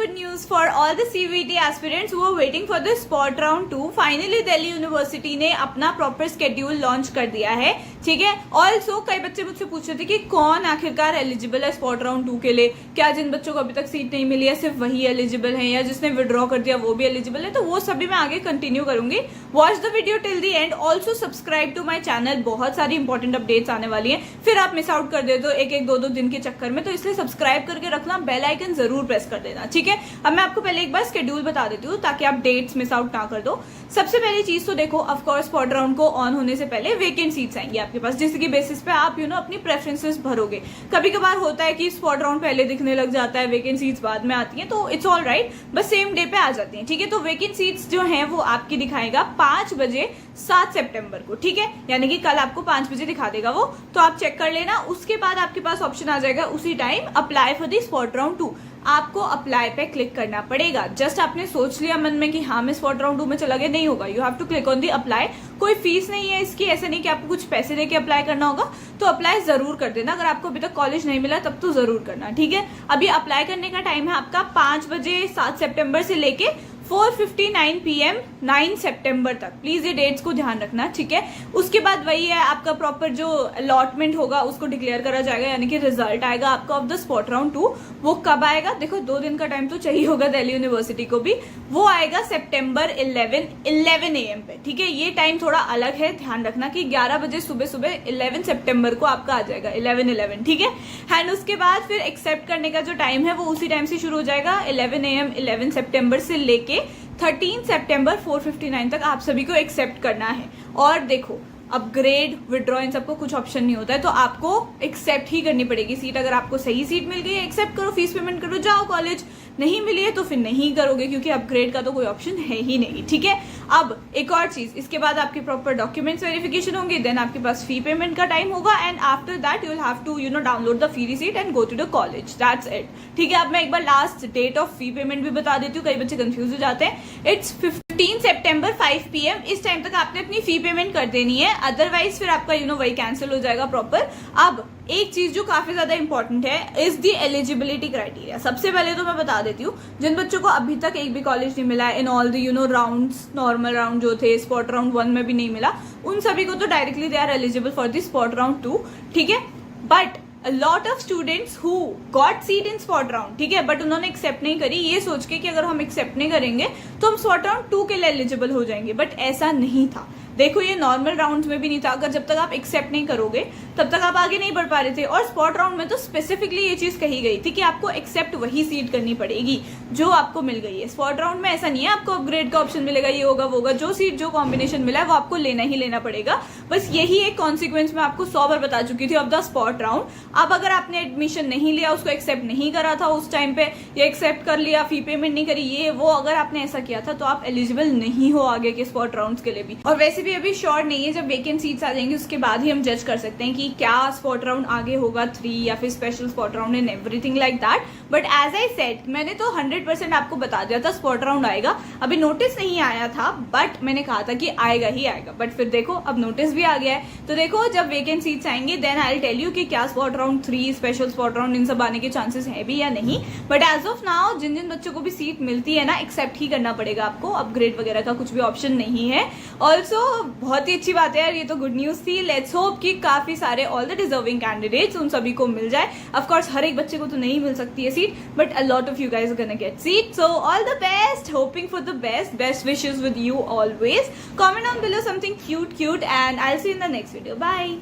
good news for all the CVT aspirants who are waiting for the spot round 2. Finally Delhi university ने अपना proper schedule launch कर दिया है. ठीक है. ऑल्सो कई बच्चे मुझसे पूछ रहे थे कि कौन आखिरकार एलिजिबल है स्पॉट राउंड 2 के लिए. क्या जिन बच्चों को अभी तक सीट नहीं मिली है सिर्फ वही एलिजिबल है, या जिसने विड्रॉ कर दिया वो भी एलिजिबल है? तो वो सभी मैं आगे कंटिन्यू करूंगी. Watch the video till the end. Also subscribe to my channel. बहुत सारी इंपॉर्टेंट अपडेट्स आने वाली है, फिर आप मिस आउट कर देते हो एक दो दिन के चक्कर में. तो इसलिए सब्सक्राइब करके रखना, बेल आइकन जरूर प्रेस कर देना. ठीक है. अब मैं आपको पहले एक बार शेड्यूल बता देती हूँ ताकि आप डेट्स मिस आउट ना कर दो. सबसे पहली चीज तो देखो, ऑफ कोर्स स्पॉट राउंड को ऑन होने से पहले वेकेंट सीट्स आएंगी आपके पास, जिसकी बेसिस पे आप अपनी प्रेफरेंसेस भरोगे. कभी कभार होता है कि स्पॉट राउंड पहले दिखने लग जाता है, वेकेंट सीट्स बाद में आती हैं, तो इट्स ऑल राइट, बस सेम डे पे आ जाती हैं. ठीक है. तो वेकेंट सीट्स जो हैं वो आपकी दिखाएगा 5 बजे 7 सितंबर को. ठीक है. यानी कि कल आपको 5 बजे दिखा देगा वो, तो आप चेक कर लेना. उसके बाद आपके पास ऑप्शन आ जाएगा उसी time apply for the spot round 2. आपको अप्लाई पे क्लिक करना पड़ेगा. जस्ट आपने सोच लिया मन में कि हाँ मैं स्पॉट राउंड 2 में चला गया, नहीं होगा. You have to click on the apply. कोई फीस नहीं है इसकी, ऐसा नहीं कि आपको कुछ पैसे देके अप्लाई करना होगा. तो अप्लाई जरूर कर देना. अगर आपको अभी तक कॉलेज नहीं मिला तब तो जरूर करना. ठीक है. अभी अप्लाई करने का टाइम है आपका 5 बजे 7 सितंबर से लेके 4:59 PM 9 सितंबर तक. प्लीज ये डेट्स को ध्यान रखना. ठीक है. उसके बाद वही है, आपका प्रॉपर जो अलॉटमेंट होगा उसको डिक्लेयर करा जाएगा, यानी कि रिजल्ट आएगा आपका ऑफ द स्पॉट राउंड 2. वो कब आएगा? देखो 2 दिन का टाइम तो चाहिए होगा दिल्ली यूनिवर्सिटी को भी. वो आएगा सितंबर 11 AM पे. ठीक है. ये टाइम थोड़ा अलग है, ध्यान रखना कि 11 बजे सुबह 11 सितंबर को आपका आ जाएगा 11. ठीक है. एंड उसके बाद फिर एक्सेप्ट करने का जो टाइम है वो उसी टाइम से शुरू हो जाएगा 11 AM 11 सितंबर से लेके 13 सितंबर 4:59 तक आप सभी को एक्सेप्ट करना है. और देखो, अपग्रेड, विड्रॉ, इन सबको कुछ ऑप्शन नहीं होता है, तो आपको एक्सेप्ट ही करनी पड़ेगी सीट. अगर आपको सही सीट मिल गई है एक्सेप्ट करो, फीस पेमेंट करो, जाओ कॉलेज. नहीं मिली है तो फिर नहीं करोगे, क्योंकि अपग्रेड का तो कोई ऑप्शन है ही नहीं. ठीक है. अब एक और चीज, इसके बाद आपके प्रॉपर डॉक्यूमेंट्स वेरिफिकेशन होंगे, देन आपके पास फी पेमेंट का टाइम होगा, and after that you will have to download the fee receipt and go to the college. That's it. ठीक है. अब मैं एक बार last date of fee payment भी बता देती हूँ, कई बच्चे कंफ्यूज हो जाते हैं. It's 15 September 5 PM. इस टाइम तक आपने अपनी फी पेमेंट कर देनी है, अदरवाइज फिर आपका वही कैंसिल हो जाएगा प्रॉपर. अब एक चीज जो काफी ज्यादा इंपॉर्टेंट है इज द एलिजिबिलिटी क्राइटेरिया. सबसे पहले तो मैं बता देती हूँ, जिन बच्चों को अभी तक एक भी कॉलेज नहीं मिला in all the rounds, normal round जो थे, स्पॉट राउंड 1 में भी नहीं मिला, उन सभी को तो directly they are eligible for the spot round 2. ठीक है. But a lot of students who got seat in spot round, ठीक है, बट उन्होंने एक्सेप्ट नहीं करी, ये सोच के कि अगर हम एक्सेप्ट नहीं करेंगे तो हम स्पॉट राउंड 2 के लिए एलिजिबल हो जाएंगे. बट ऐसा नहीं था. देखो, ये नॉर्मल राउंड में भी नहीं था. अगर जब तक आप एक्सेप्ट नहीं करोगे तब तक आप आगे नहीं बढ़ पा रहे थे. और स्पॉट राउंड में तो स्पेसिफिकली ये चीज कही गई थी कि आपको एक्सेप्ट वही सीट करनी पड़ेगी जो आपको मिल गई है. स्पॉट राउंड में ऐसा नहीं है आपको अपग्रेड का ऑप्शन मिलेगा, ये होगा वो होगा. जो सीट, जो कॉम्बिनेशन मिला है वो आपको लेना ही लेना पड़ेगा. बस यही एक कॉन्सिक्वेंस मैं आपको 100 बार बता चुकी थी ऑफ द स्पॉट राउंड. अब अगर आपने एडमिशन नहीं लिया, उसको एक्सेप्ट नहीं करा था उस टाइम पे, या एक्सेप्ट कर लिया, फी पेमेंट नहीं करी, ये वो, अगर आपने ऐसा किया था तो आप एलिजिबल नहीं हो आगे के स्पॉट राउंड्स के लिए भी. और वैसे भी अभी श्योर नहीं है, जब वेकेंट सीट्स आ जाएंगी उसके बाद ही हम जज कर सकते हैं कि क्या स्पॉट राउंड आगे होगा 3 या फिर special spot round and everything like that. But as I said, मैंने तो 100% आपको बता दिया था स्पॉट राउंड आएगा. अभी नोटिस नहीं आया था, बट मैंने कहा था कि आएगा ही आएगा. बट फिर देखो, अब नोटिस भी आ गया है, तो देखो जब वेकेंट सीट्स आएंगे then I will tell you कि क्या spot round 3, special spot round, इन सब आने के चांसेस है भी या नहीं. बट एज ऑफ नाउ जिन जिन बच्चों को भी सीट मिलती है ना, एक्सेप्ट ही करना पड़ेगा आपको. अपग्रेड वगैरह का कुछ भी ऑप्शन नहीं है. ऑल्सो बहुत ही अच्छी बात है यार, ये तो गुड न्यूज थी. लेट्स होप कि काफी सारे ऑल द डिजर्विंग कैंडिडेट्स, उन सभी को मिल जाए. ऑफ कोर्स हर एक बच्चे को तो नहीं मिल सकती है seat, but a lot of you guys are gonna get seat. So all the best, hoping for the best wishes with you always. Comment down below something cute and I will see in the next video. Bye.